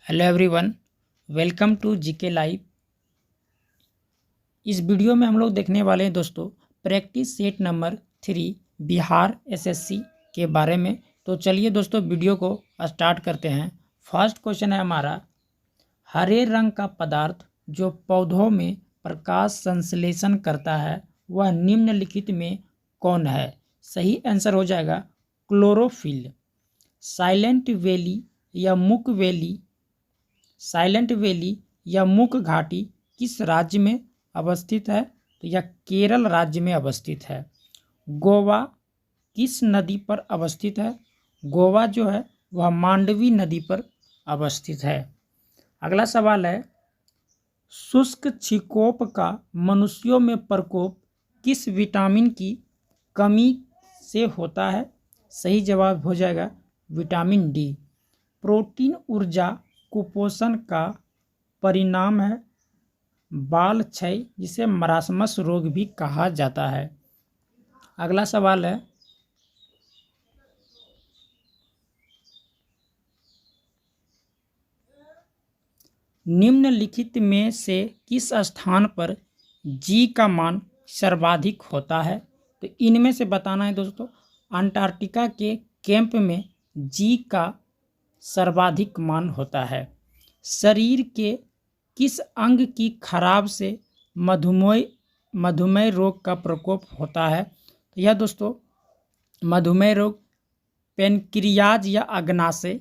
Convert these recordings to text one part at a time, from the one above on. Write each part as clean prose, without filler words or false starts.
Hello everyone, welcome to GK live. इस video में हम लोग देखने वाले हैं दोस्तों practice set number 3 Bihar SSC के बारे में। तो चलिए दोस्तों वीडियो को स्टार्ट करते हैं। फर्स्ट क्वेश्चन है हमारा, हरे रंग का पदार्थ जो पौधों में प्रकाश संश्लेषण करता है वह निम्नलिखित में कौन है? सही आंसर हो जाएगा क्लोरोफिल। साइलेंट वैली या मुक घाटी किस राज्य में अवस्थित है? तो यह केरल राज्य में अवस्थित है। गोवा किस नदी पर अवस्थित है? गोवा जो है वह मांडवी नदी पर अवस्थित है। अगला सवाल है, शुष्क छिकोप का मनुष्यों में प्रकोप किस विटामिन की कमी से होता है? सही जवाब हो जाएगा विटामिन डी। प्रोटीन ऊर्जा कुपोषण का परिणाम है बाल क्षय, जिसे मरासमस रोग भी कहा जाता है। अगला सवाल है, निम्नलिखित में से किस स्थान पर जी का मान सर्वाधिक होता है? तो इनमें से बताना है दोस्तों। अंटार्कटिका के कैंप में जी का सर्वाधिक मान होता है। शरीर के किस अंग की खराब से मधुमेह रोग का प्रकोप होता है? तो यह दोस्तों मधुमेह रोग पेनक्रियाज या अग्नाशय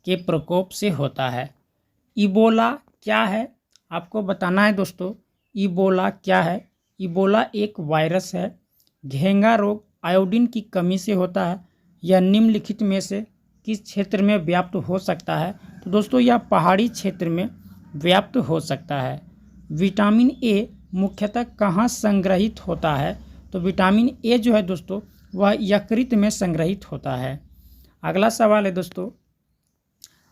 के प्रकोप से होता है। इबोला क्या है? आपको बताना है दोस्तों इबोला क्या है। इबोला एक वायरस है। घेंगा रोग आयोडीन की कमी से होता है। यह निम्नलिखित में से किस क्षेत्र में व्याप्त हो सकता है? तो दोस्तों यह पहाड़ी क्षेत्र में व्याप्त हो सकता है। विटामिन ए मुख्यतः कहाँ संग्रहित होता है? तो विटामिन ए जो है दोस्तों वह यकृत में संग्रहित होता है। अगला सवाल है दोस्तों,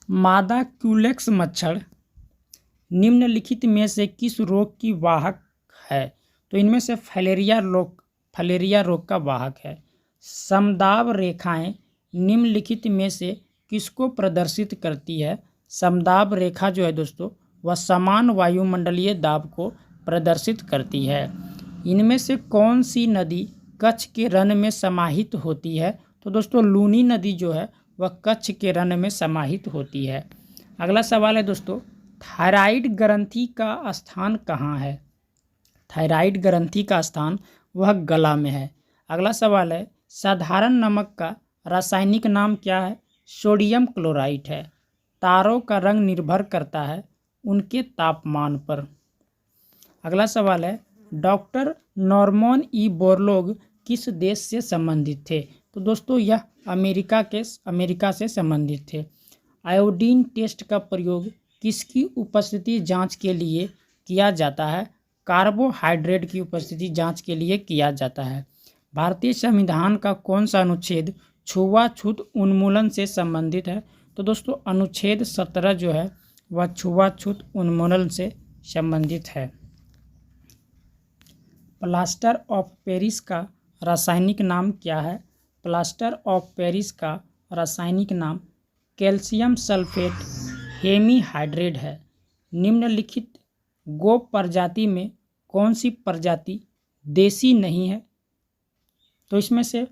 मादा क्यूलेक्स मच्छर निम्नलिखित में से किस रोग की वाहक है? तो इनमें से फलेरिया रोग का वाहक है। समदाब रेखाएं निम्नलिखित में से किसको प्रदर्शित करती है? समदाब रेखा जो है दोस्तों वह समान वायुमंडलीय दाब को प्रदर्शित करती है। इनमें से कौन सी नदी कच्छ के रन में समाहित होती है? तो दोस्तों लूनी नदी जो है वह कच्छ के रन में समाहित होती है। अगला सवाल है दोस्तों, थायराइड ग्रंथि का स्थान कहाँ है? थायराइड ग्रंथि का स्थान वह गला में है। अगला सवाल है, साधारण नमक का रासायनिक नाम क्या है? सोडियम क्लोराइड है। तारों का रंग निर्भर करता है उनके तापमान पर। अगला सवाल है, डॉक्टर नॉर्मन ई बोरलॉग किस देश से संबंधित थे? तो दोस्तों यह अमेरिका से संबंधित थे। आयोडीन टेस्ट का प्रयोग किसकी उपस्थिति जांच के लिए किया जाता है? कार्बोहाइड्रेट की उपस्थिति जांच के लिए किया जाता है। भारतीय संविधान का कौन सा अनुच्छेद छुआछूत उन्मूलन से संबंधित है? तो दोस्तों अनुच्छेद 17 जो है वह छुआछूत उन्मूलन से संबंधित है। प्लास्टर ऑफ पेरिस का रासायनिक नाम क्या है? प्लास्टर ऑफ पेरिस का रासायनिक नाम कैल्शियम सल्फेट हेमीहाइड्रेट है। निम्नलिखित गोप प्रजाति में कौन सी प्रजाति देसी नहीं है? तो इसमें से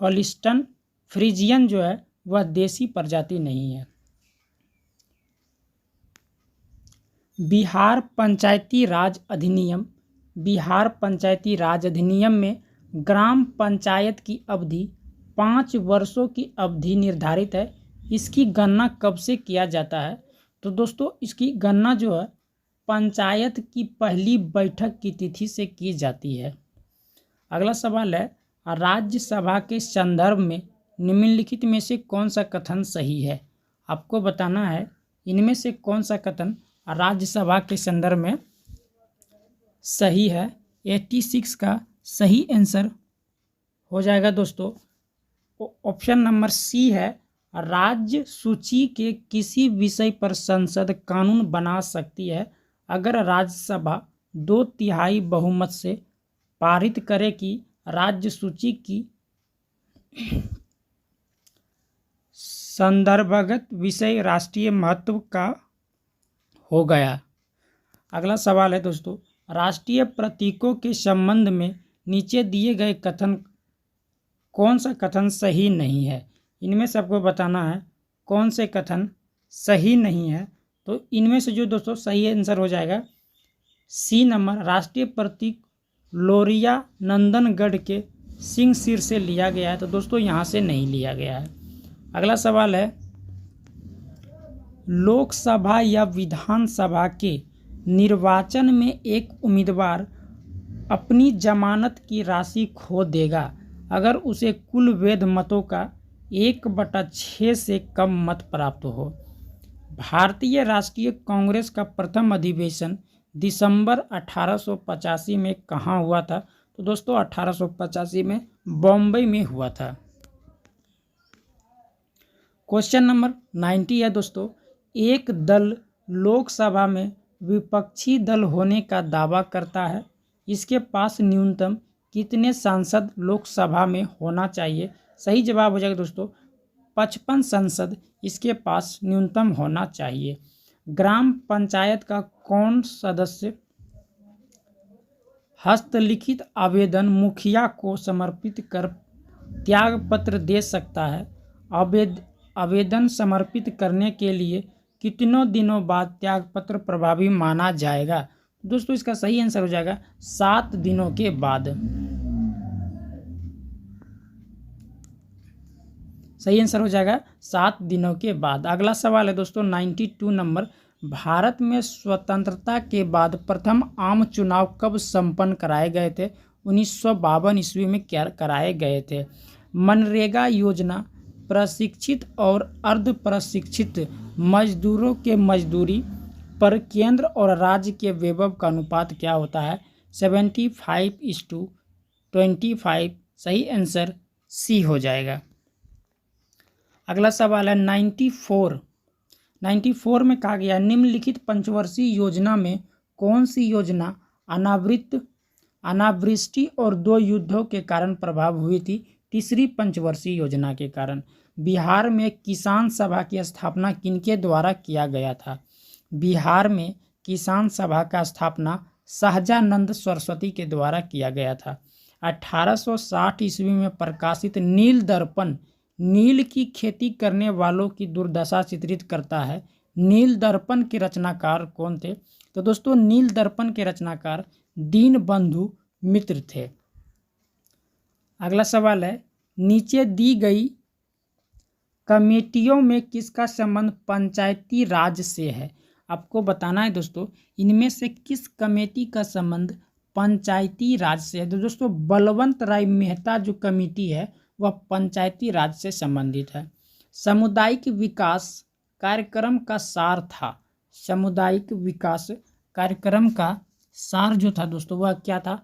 हॉलिस्टन फ्रीजियन जो है वह देसी प्रजाति नहीं है। बिहार पंचायती राज अधिनियम में ग्राम पंचायत की अवधि 5 वर्षों की अवधि निर्धारित है। इसकी गणना कब से किया जाता है? तो दोस्तों इसकी गणना जो है पंचायत की पहली बैठक की तिथि से की जाती है। अगला सवाल है, राज्यसभा के संदर्भ में निम्नलिखित में से कौन सा कथन सही है? आपको बताना है इनमें से कौन सा कथन राज्यसभा के संदर्भ में सही है। 86 का सही आंसर हो जाएगा दोस्तों ऑप्शन नंबर सी है। राज्य सूची के किसी विषय पर संसद कानून बना सकती है अगर राज्यसभा 2/3 बहुमत से पारित करे कि राज्य सूची की संदर्भगत विषय राष्ट्रीय महत्व का हो गया। अगला सवाल है दोस्तों, राष्ट्रीय प्रतीकों के संबंध में नीचे दिए गए कथन, कौन सा कथन सही नहीं है? इनमें से आपको बताना है कौन से कथन सही नहीं है। तो इनमें से जो दोस्तों सही आंसर हो जाएगा सी नंबर, राष्ट्रीय प्रतीक लोरिया नंदनगढ़ के सिंह सिर से लिया गया है। तो दोस्तों यहाँ से नहीं लिया गया है। अगला सवाल है, लोकसभा या विधानसभा के निर्वाचन में एक उम्मीदवार अपनी जमानत की राशि खो देगा अगर उसे कुल वैध मतों का 1/6 से कम मत प्राप्त हो। भारतीय राष्ट्रीय कांग्रेस का प्रथम अधिवेशन दिसंबर 1885 में कहाँ हुआ था? तो दोस्तों 1885 में बॉम्बे में हुआ था। क्वेश्चन नंबर 90 है दोस्तों, एक दल लोकसभा में विपक्षी दल होने का दावा करता है, इसके पास न्यूनतम कितने सांसद लोकसभा में होना चाहिए? सही जवाब हो जाएगा दोस्तों 55 सांसद इसके पास न्यूनतम होना चाहिए। ग्राम पंचायत का कौन सदस्य हस्तलिखित आवेदन मुखिया को समर्पित कर त्याग पत्र दे सकता है? आवेदन समर्पित करने के लिए कितनों दिनों बाद त्याग पत्र प्रभावी माना जाएगा? दोस्तों इसका सही आंसर हो जाएगा 7 दिनों के बाद। सही आंसर हो जाएगा 7 दिनों के बाद। अगला सवाल है दोस्तों 92 नंबर, भारत में स्वतंत्रता के बाद प्रथम आम चुनाव कब संपन्न कराए गए थे? 1952 ईस्वी में कराए गए थे। मनरेगा योजना प्रशिक्षित और अर्ध प्रशिक्षित मजदूरों के मजदूरी पर केंद्र और राज्य के वैभव का अनुपात क्या होता है? 75:25। सही आंसर सी हो जाएगा। अगला सवाल है 94 में कहा गया, निम्नलिखित पंचवर्षीय योजना में कौन सी योजना अनावृष्टि और 2 युद्धों के कारण प्रभाव हुई थी? तीसरी पंचवर्षीय योजना के कारण। बिहार में किसान सभा की स्थापना किनके द्वारा किया गया था? बिहार में किसान सभा का स्थापना सहजानंद सरस्वती के द्वारा किया गया था। 1860 ईस्वी में प्रकाशित नील दर्पण नील की खेती करने वालों की दुर्दशा चित्रित करता है। नील दर्पण के रचनाकार कौन थे? तो दोस्तों नील दर्पण के रचनाकार दीनबंधु मित्र थे। अगला सवाल है, नीचे दी गई कमेटियों में किसका संबंध पंचायती राज से है? आपको बताना है दोस्तों इनमें से किस कमेटी का संबंध पंचायती राज से है। तो दोस्तों बलवंत राय मेहता जो कमेटी है वह पंचायती राज से संबंधित है। सामुदायिक विकास कार्यक्रम का सार था। सामुदायिक विकास कार्यक्रम का सार जो था दोस्तों वह क्या था?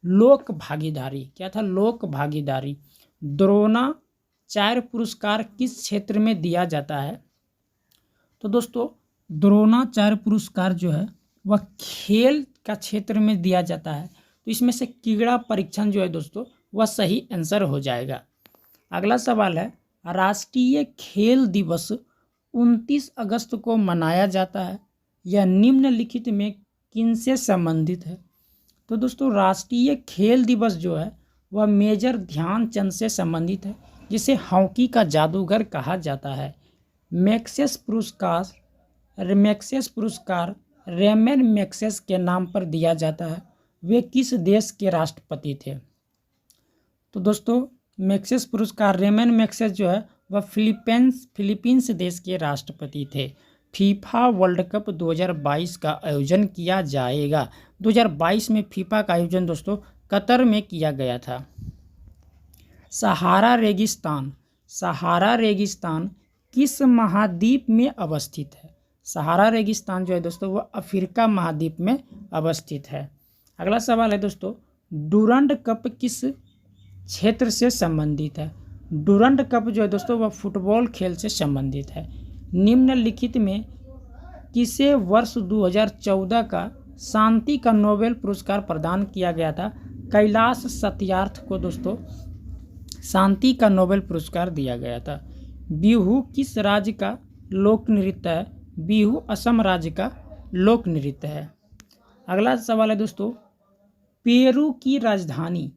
लोक भागीदारी। क्या था? लोक भागीदारी। द्रोणाचार्य पुरस्कार किस क्षेत्र में दिया जाता है? तो दोस्तों द्रोणाचार्य पुरस्कार जो है वह खेल का क्षेत्र में दिया जाता है। तो इसमें से क्रीड़ा परीक्षण जो है दोस्तों वह सही आंसर हो जाएगा। अगला सवाल है, राष्ट्रीय खेल दिवस 29 अगस्त को मनाया जाता है, यह निम्नलिखित में किनसे संबंधित है? तो दोस्तों राष्ट्रीय खेल दिवस जो है वह मेजर ध्यानचंद से संबंधित है, जिसे हॉकी का जादूगर कहा जाता है। मैक्सेस पुरस्कार रेमन मैक्सेस के नाम पर दिया जाता है। वे किस देश के राष्ट्रपति थे? तो दोस्तों मैक्सेस पुरस्कार रेमन मैक्सेस जो है वह फिलीपींस देश के राष्ट्रपति थे। फीफा वर्ल्ड कप 2022 का आयोजन किया जाएगा। 2022 में फीफा का आयोजन दोस्तों कतर में किया गया था। सहारा रेगिस्तान किस महाद्वीप में अवस्थित है? सहारा रेगिस्तान जो है दोस्तों वह अफ्रीका महाद्वीप में अवस्थित है। अगला सवाल है दोस्तों, डुरंड कप किस क्षेत्र से संबंधित है? डुरंड कप जो है दोस्तों वह फुटबॉल खेल से संबंधित है। निम्नलिखित में किसे वर्ष 2014 का शांति का नोबेल पुरस्कार प्रदान किया गया था? कैलाश सत्यार्थ को दोस्तों शांति का नोबेल पुरस्कार दिया गया था। बिहू किस राज्य का लोक नृत्य है? बिहू असम राज्य का लोक नृत्य है। अगला सवाल है दोस्तों, पेरू की राजधानी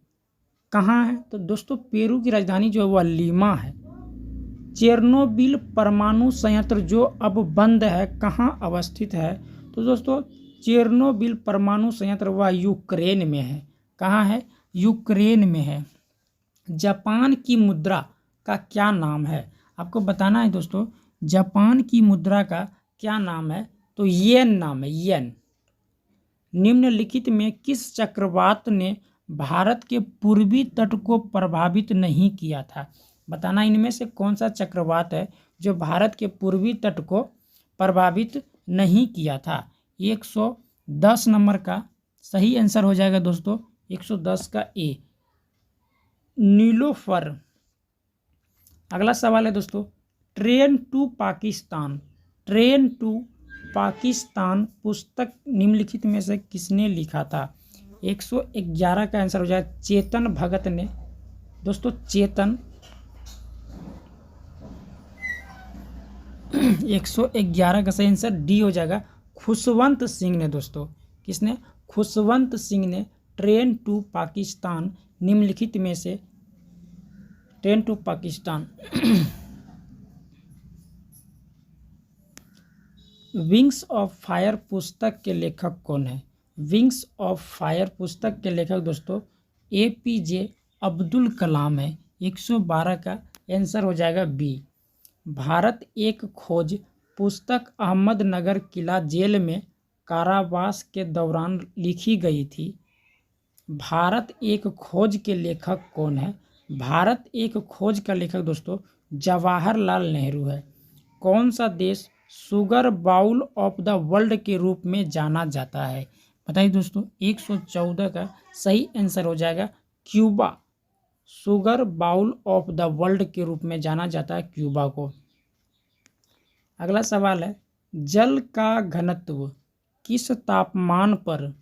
कहाँ है? तो दोस्तों पेरू की राजधानी जो है वह लीमा है। चेरनोबिल परमाणु संयंत्र जो अब बंद है कहाँ अवस्थित है? तो दोस्तों चेरनोबिल परमाणु संयंत्र वह यूक्रेन में है। कहाँ है? यूक्रेन में है। जापान की मुद्रा का क्या नाम है? आपको बताना है दोस्तों, जापान की मुद्रा का क्या नाम है? तो येन नाम है, येन। निम्नलिखित में किस चक्रवात ने भारत के पूर्वी तट को प्रभावित नहीं किया था? बताना इनमें से कौन सा चक्रवात है जो भारत के पूर्वी तट को प्रभावित नहीं किया था? 110 नंबर का सही आंसर हो जाएगा दोस्तों 110 का ए, नीलोफर। अगला सवाल है दोस्तों, train to Pakistan, train to Pakistan पुस्तक निम्नलिखित में से किसने लिखा था? 111 का आंसर हो जाएगा चेतन भगत ने। दोस्तों चेतन 111 का सही आंसर डी हो जाएगा खुशवंत सिंह ने। दोस्तों किसने? खुशवंत सिंह ने ट्रेन टू पाकिस्तान निम्नलिखित में से train to Pakistan. Wings of fire पुस्तक के लेखक कौन है? विंग्स ऑफ फायर पुस्तक के लेखक दोस्तों APJ अब्दुल कलाम है। 112 का आंसर हो जाएगा बी। भारत एक खोज पुस्तक अहमदनगर किला जेल में कारावास के दौरान लिखी गई थी। भारत एक खोज के लेखक कौन है? भारत एक खोज का लेखक दोस्तों जवाहरलाल नेहरू है। कौन सा देश sugar bowl of the world के रूप में जाना जाता है? बताइए दोस्तों 114 का सही आंसर हो जाएगा Cuba. Sugar bowl of the world के रूप में जाना जाता है क्यूबा को। अगला सवाल है, जल का घनत्व किस तापमान पर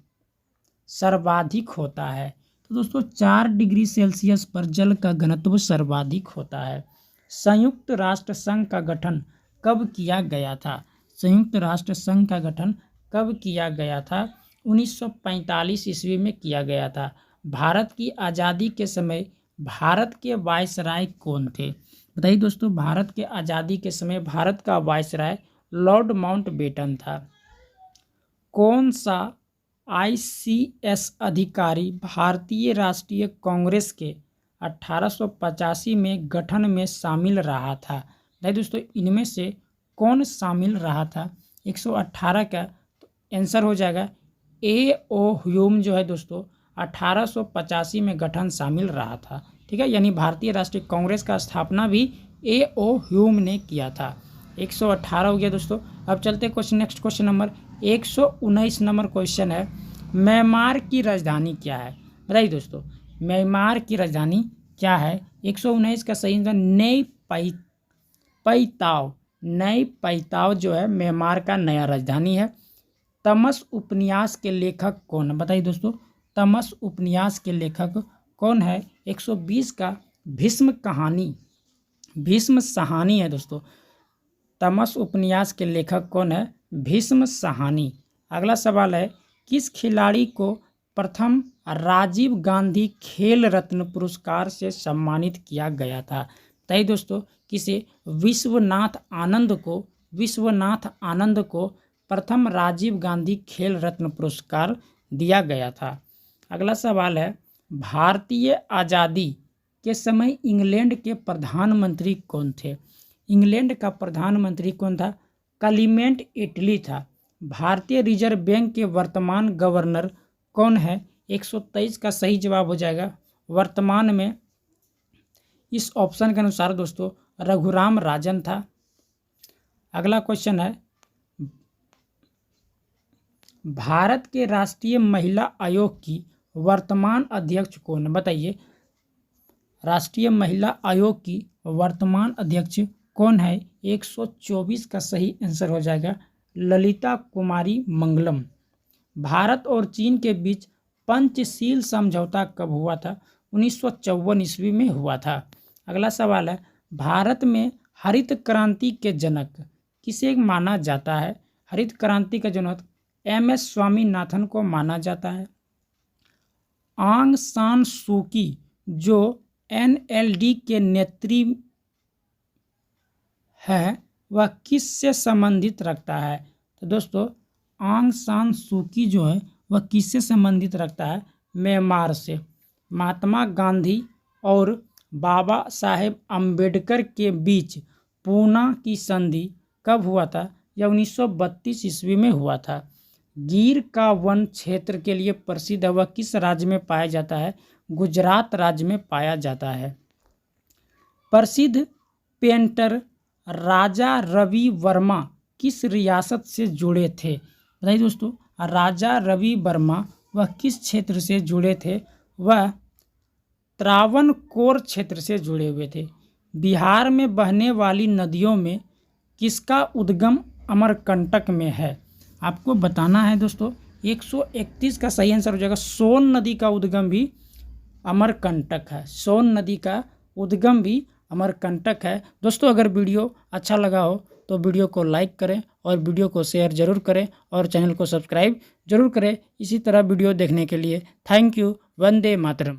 सर्वाधिक होता है? तो दोस्तों 4 डिग्री सेल्सियस पर जल का घनत्व सर्वाधिक होता है। संयुक्त राष्ट्र संघ का गठन कब किया गया था? संयुक्त राष्ट्र संघ का गठन कब किया गया था? 1945 ईस्वी में किया गया था। भारत की आज़ादी के समय भारत के वायसराय कौन थे? बताइए दोस्तों, भारत के आज़ादी के समय भारत का वायसराय लॉर्ड माउंटबेटन था। कौन सा ICS अधिकारी भारतीय राष्ट्रीय कांग्रेस के 1885 में गठन में शामिल रहा था? बताइए दोस्तों इनमें से कौन शामिल रहा था? 118 का आंसर हो जाएगा A.O. ह्यूम जो है दोस्तों 1885 में गठन शामिल रहा था। ठीक है, यानी भारतीय राष्ट्रीय कांग्रेस का स्थापना भी A.O. ह्यूम ने किया था। 118 हो गया दोस्तों। अब चलते question, next question number 119 number question है, म्यांमार की राजधानी क्या है? बताइए दोस्तों म्यांमार की राजधानी क्या है? 119 का सही आंसर नई पैताव। नई पैताव जो है म्यांमार का नया राजधानी है। तमस उपन्यास के लेखक कौन है? बताइए दोस्तों तमस उपन्यास के लेखक कौन है? 120 का भीष्म कहानी, भीष्म साहनी है दोस्तों। तमस उपन्यास के लेखक कौन है? भीष्म साहनी। अगला सवाल है, किस खिलाड़ी को प्रथम राजीव गांधी खेल रत्न पुरस्कार से सम्मानित किया गया था? बताइए दोस्तों किसे? विश्वनाथ आनंद को प्रथम राजीव गांधी खेल रत्न पुरस्कार दिया गया था। अगला सवाल है, भारतीय आज़ादी के समय इंग्लैंड के प्रधानमंत्री कौन थे? इंग्लैंड का प्रधानमंत्री कौन था? क्लीमेंट एटली था। भारतीय रिजर्व बैंक के वर्तमान गवर्नर कौन है? 123 का सही जवाब हो जाएगा वर्तमान में इस ऑप्शन के अनुसार दोस्तों रघुराम राजन था। अगला क्वेश्चन है, भारत के राष्ट्रीय महिला आयोग की वर्तमान अध्यक्ष कौन है? बताइए राष्ट्रीय महिला आयोग की वर्तमान अध्यक्ष कौन है? 124 का सही आंसर हो जाएगा ललिता कुमारी मंगलम। भारत और चीन के बीच पंचशील समझौता कब हुआ था? 1954 ईस्वी में हुआ था। अगला सवाल है, भारत में हरित क्रांति के जनक किसे माना जाता है? हरित क्रांति का जनक एम.एस. स्वामीनाथन को माना जाता है। आंग सान सू की जो एनएलडी के नेत्री है वह किससे संबंधित रखता है? तो दोस्तों आंग सान सू की जो है वह किससे संबंधित रखता है? म्यांमार से। महात्मा गांधी और बाबा साहेब अम्बेडकर के बीच पूना की संधि कब हुआ था? यह 1932 ईस्वी में हुआ था। गिर का वन क्षेत्र के लिए प्रसिद्ध है, वह किस राज्य में पाया जाता है? गुजरात राज्य में पाया जाता है। प्रसिद्ध पेंटर राजा रवि वर्मा किस रियासत से जुड़े थे? बताइए दोस्तों, राजा रवि वर्मा वह किस क्षेत्र से जुड़े थे? वह त्रावणकोर क्षेत्र से जुड़े हुए थे। बिहार में बहने वाली नदियों में किसका उद्गम अमरकंटक में है? आपको बताना है दोस्तों, 131 का सही आंसर हो जाएगा। सोन नदी का उद्गम भी अमरकंटक है। सोन नदी का उद्गम भी अमरकंटक है। दोस्तों अगर वीडियो अच्छा लगा हो तो वीडियो को लाइक करें और वीडियो को शेयर जरूर करें और चैनल को सब्सक्राइब जरूर करें। इसी तरह वीडियो देखने के लिए थैंक यू। वंदे मातरम।